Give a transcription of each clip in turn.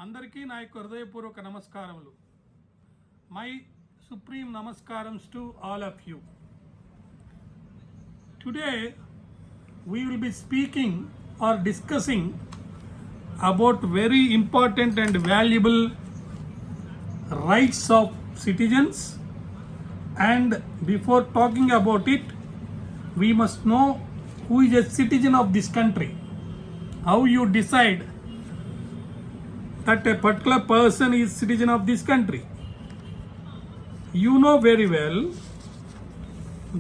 అందరికీ నా యొక్క హృదయపూర్వక నమస్కారములు. My supreme namaskارams to all of you. Today we will be speaking or discussing about very important and valuable rights of citizens, and before talking about it we must know who is a citizen of this country. How you decide that a particular person is citizen of this country? You know very well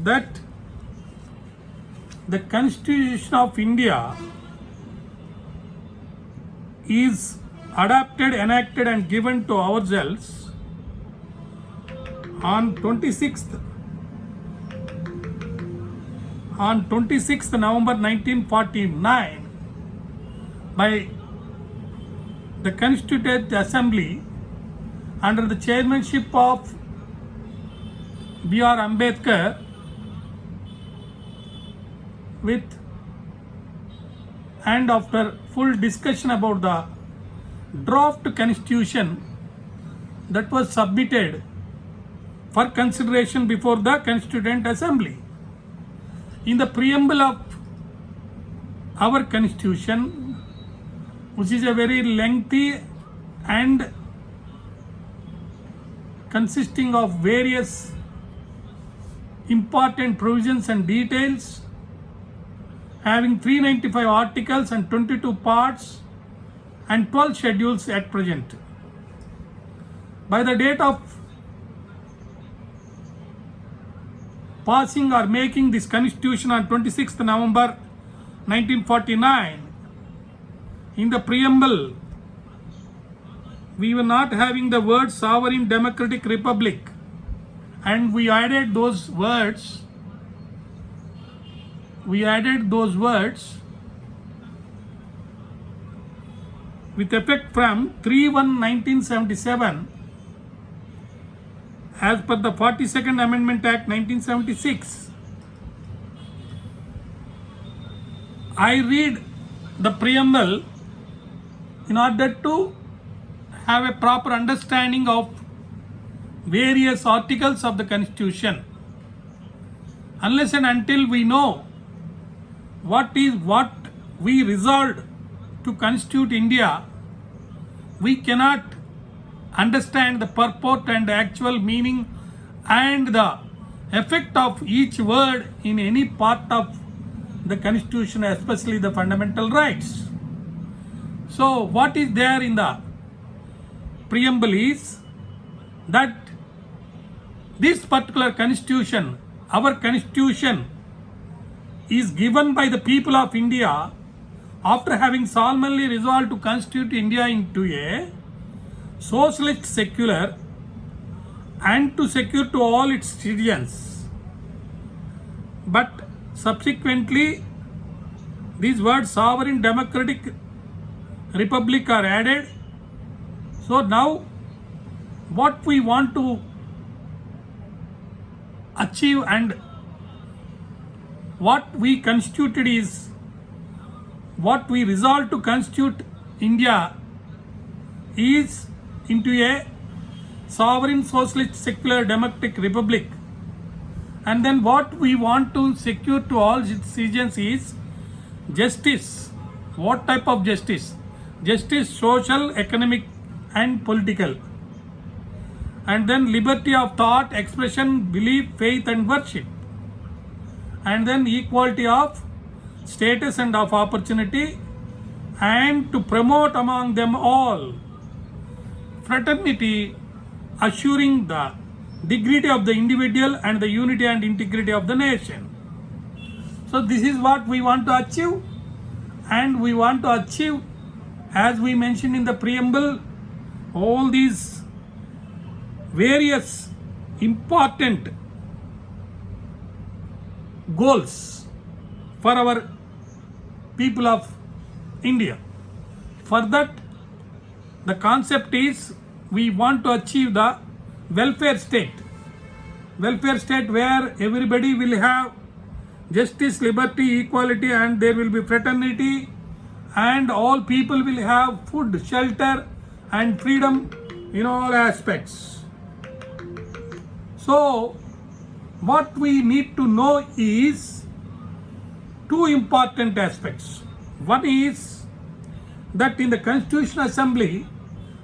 that the Constitution of India is adopted, enacted and given to ourselves on 26th November 1949 by the Constituent Assembly under the chairmanship of B.R. Ambedkar, with and after full discussion about the draft constitution that was submitted for consideration before the Constituent Assembly. In the preamble of our constitution, which is a very lengthy and consisting of various important provisions and details, having 395 articles and 22 parts and 12 schedules at present. By the date of passing or making this constitution on 26th November 1949, in the preamble we were not having the word sovereign democratic republic, and we added those words with effect from 3/1/1977 as per the 42nd Amendment Act 1976. I read the preamble in order to have a proper understanding of various articles of the Constitution. Unless and until we know what we resolved to constitute India, we cannot understand the purport and the actual meaning and the effect of each word in any part of the Constitution, especially the fundamental rights. So what is there in the preamble is that this particular constitution, our constitution, is given by the people of India after having solemnly resolved to constitute India into a socialist secular and to secure to all its citizens. But subsequently these words sovereign democratic republic are added. So now what we want to achieve and what we constituted is, what we resolved to constitute India is into a sovereign socialist secular democratic republic. And then what we want to secure to all citizens is justice. What type of justice? Justice, social, economic and political. And then liberty of thought, expression, belief, faith and worship. And then equality of status and of opportunity, and to promote among them all fraternity, assuring the dignity of the individual and the unity and integrity of the nation. So this is what we want to achieve, and we want to achieve, as we mentioned in the preamble, all these various important goals for our people of India. For that, the concept is we want to achieve the welfare state where everybody will have justice, liberty, equality, and there will be fraternity, and all people will have food, shelter and freedom in all aspects. So what we need to know is two important aspects. One is that in the Constitutional Assembly,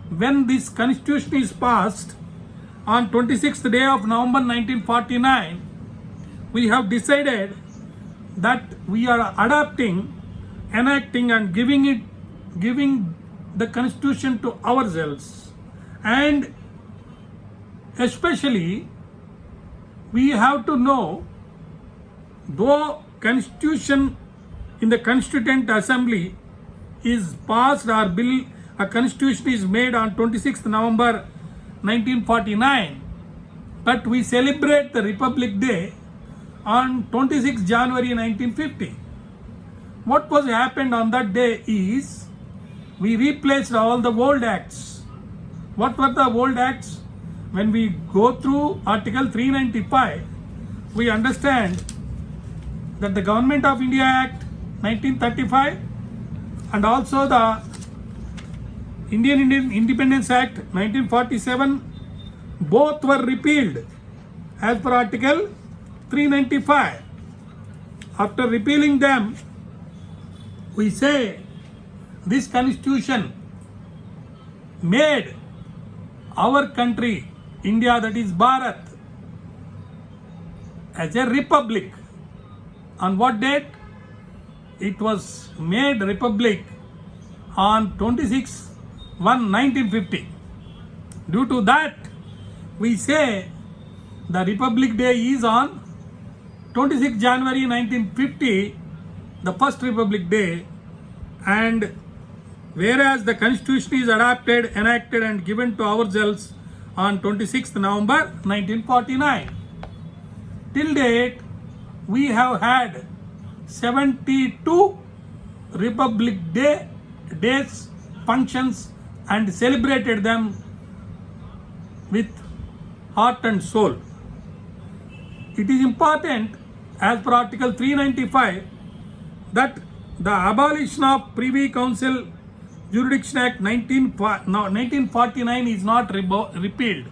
when this constitution is passed on 26th day of November 1949, we have decided that we are adopting, enacting and giving the constitution to ourselves. And especially we have to know, though constitution in the Constituent Assembly is passed or bill, a constitution is made on 26th November 1949, but we celebrate the Republic Day on 26th January 1950. What was happened on that day is we replaced all the old acts. What were the old acts? When we go through Article 395, we understand that the Government of India Act 1935 and also the Indian Independence Act 1947, both were repealed as per Article 395. After repealing them, we say this constitution made our country, India, that is Bharat, as a republic. On what date? It was made republic on 26/1/1950. Due to that, we say the Republic Day is on 26 January 1950, the first Republic Day, and whereas the Constitution is adopted, enacted and given to ourselves on 26th November 1949. Till date, we have had 72 Republic Days functions and celebrated them with heart and soul. It is important, as per Article 395, that the abolition of Privy Council Jurisdiction Act 1949 is not repealed.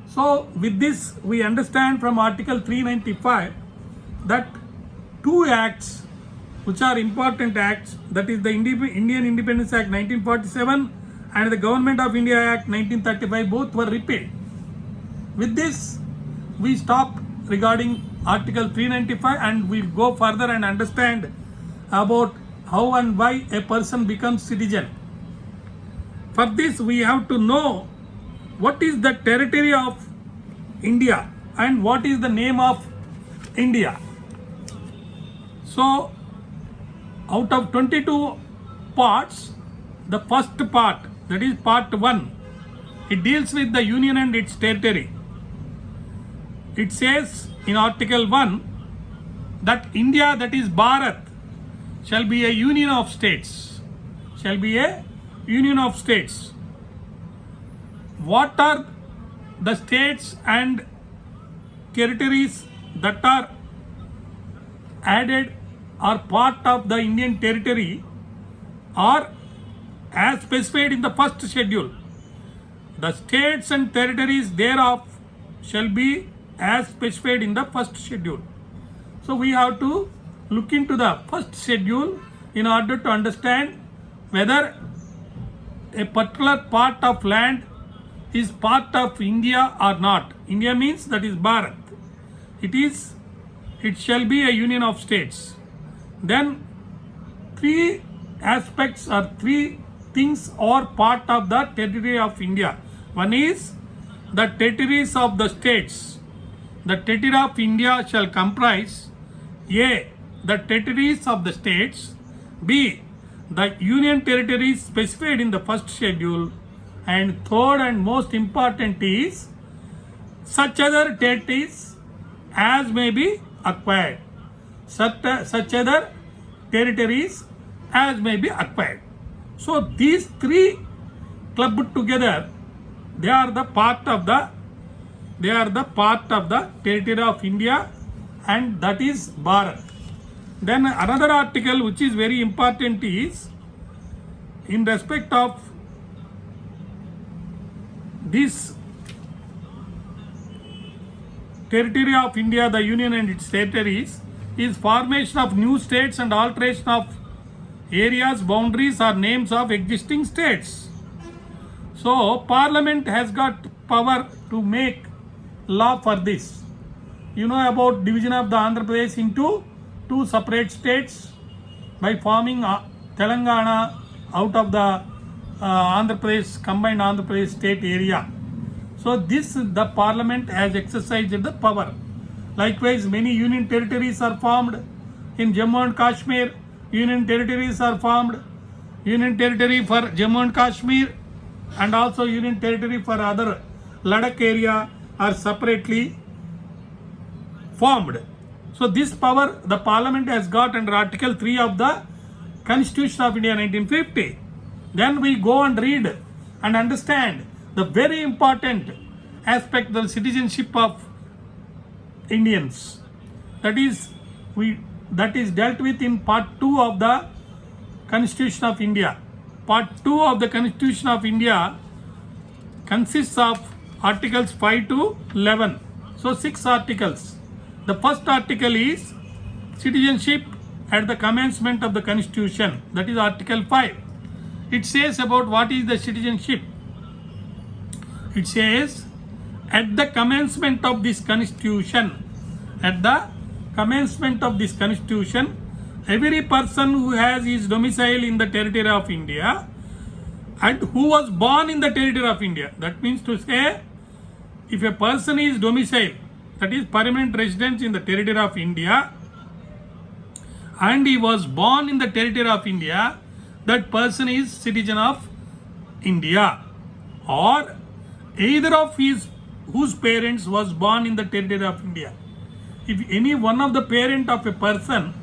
So with this, we understand from Article 395 that two acts which are important acts, that is the Indian Independence Act 1947 and the Government of India Act 1935, both were repealed. With this, we stop regarding Article 395 and we'll go further and understand about how and why a person becomes citizen. For this, we have to know what is the territory of India and what is the name of India. So, out of 22 parts, the first part, that is part 1, it deals with the union and its territory. It says in Article 1 that India, that is Bharat, shall be a union of states. Shall be a union of states. What are the states and territories that are added or part of the Indian territory are as specified in the first schedule. The states and territories thereof shall be as specified in the first schedule. So we have to look into the first schedule in order to understand whether a particular part of land is part of India or not. India means that is Bharat. It shall be a union of states. Then three aspects or three things are part of the territory of India. One is the territories of the states. The territory of India shall comprise A, the territories of the states, B, the union territories specified in the first schedule, and third and most important is such other territories as may be acquired. Such other territories as may be acquired. So these three clubbed together, they are the part of the territory of India, and that is Bharat. Then another article which is very important is in respect of this territory of India, the Union and its territories, is formation of new states and alteration of areas, boundaries or names of existing states. So Parliament has got power to make law for this. You know about division of the Andhra Pradesh into two separate states by forming Telangana out of the Andhra Pradesh, combined Andhra Pradesh state area. So this the Parliament has exercised the power. Likewise, many union territories are formed in Jammu and Kashmir. Union territories are formed. Union territory for Jammu and Kashmir and also union territory for other Ladakh area are separately formed. So this power the Parliament has got under Article 3 of the Constitution of India 1950. Then we go and read and understand the very important aspect of the citizenship of Indians. That is dealt with in Part 2 of the Constitution of India. Part 2 of the Constitution of India consists of Articles 5 to 11. So 6 articles. The first article is citizenship at the commencement of the Constitution. That is Article 5. It says about what is the citizenship. It says at the commencement of this Constitution, every person who has his domicile in the territory of India and who was born in the territory of India. That means to say, if a person is domicile, that is permanent residence in the territory of India, and he was born in the territory of India, that person is citizen of India. Or either of whose parents was born in the territory of India. If any one of the parent of a person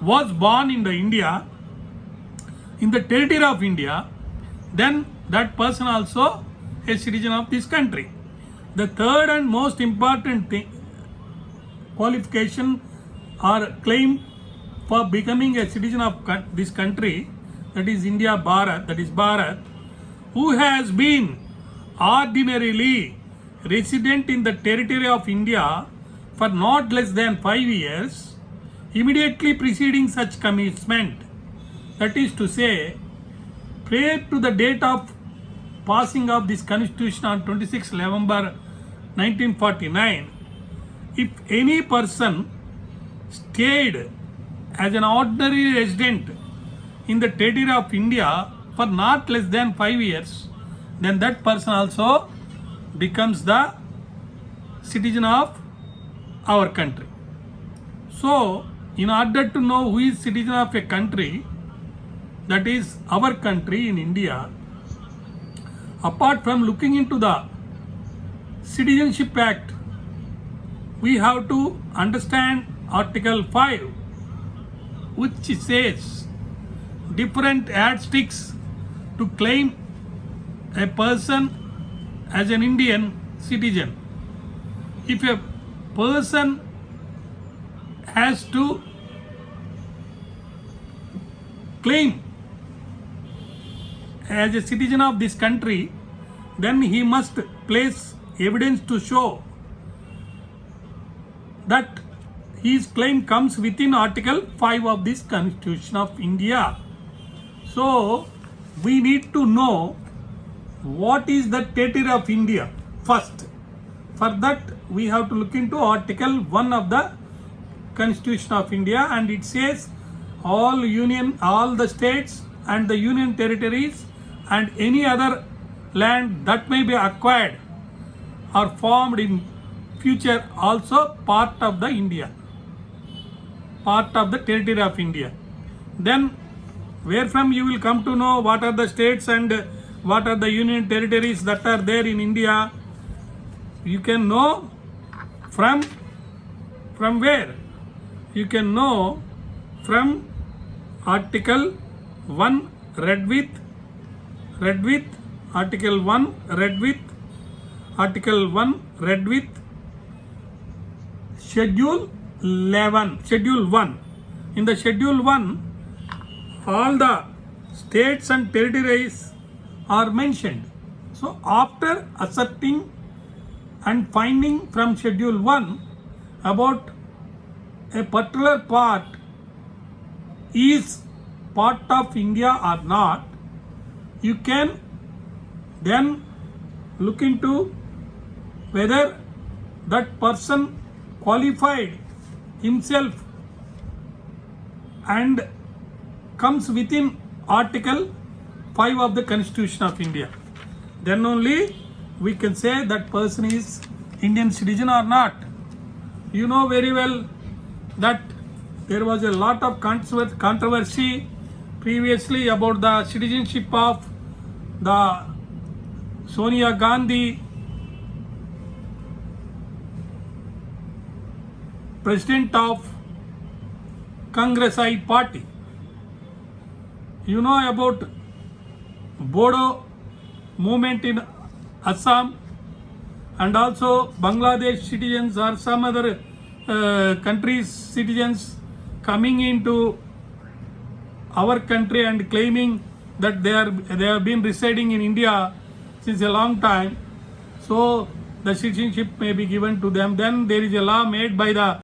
was born in the India, in the territory of India, then that person also a citizen of this country. The third and most important qualification or claim for becoming a citizen of this country, that is Bharat, who has been ordinarily resident in the territory of India for not less than 5 years, immediately preceding such commencement. That is to say, prior to the date of passing of this Constitution on 26 November 1949, if any person stayed as an ordinary resident in the territory of India for not less than 5 years, then that person also becomes the citizen of our country. So, in order to know who is citizen of a country, that is our country in India, apart from looking into the Citizenship Act, we have to understand Article 5, which says different yardsticks to claim a person as an Indian citizen. If a person has to claim as a citizen of this country, then he must place evidence to show that his claim comes within Article 5 of this Constitution of India. So, we need to know what is the territory of India first. For that, we have to look into Article 1 of the Constitution of India, and it says all the states and the union territories and any other land that may be acquired or formed in future also part of the India, part of the territory of India. Then where from you will come to know what are the states and what are the union territories that are there in India. You can know from where? You can know from Article 1 read with Article 1 read with Article 1 read with Schedule 1. In the Schedule 1, all the states and territories are mentioned. So after asserting and finding from Schedule 1 about a particular part is part of India or not, you can then look into whether that person qualified himself and comes within Article 5 of the Constitution of India. Then only we can say that person is Indian citizen or not. You know very well that there was a lot of controversy previously about the citizenship of the Sonia Gandhi, president of Congress I party. You know about Bodo movement in Assam, and also Bangladesh citizens or some other countries' citizens coming into our country and claiming that they have been residing in India since a long time. So the citizenship may be given to them. Then there is a law made by the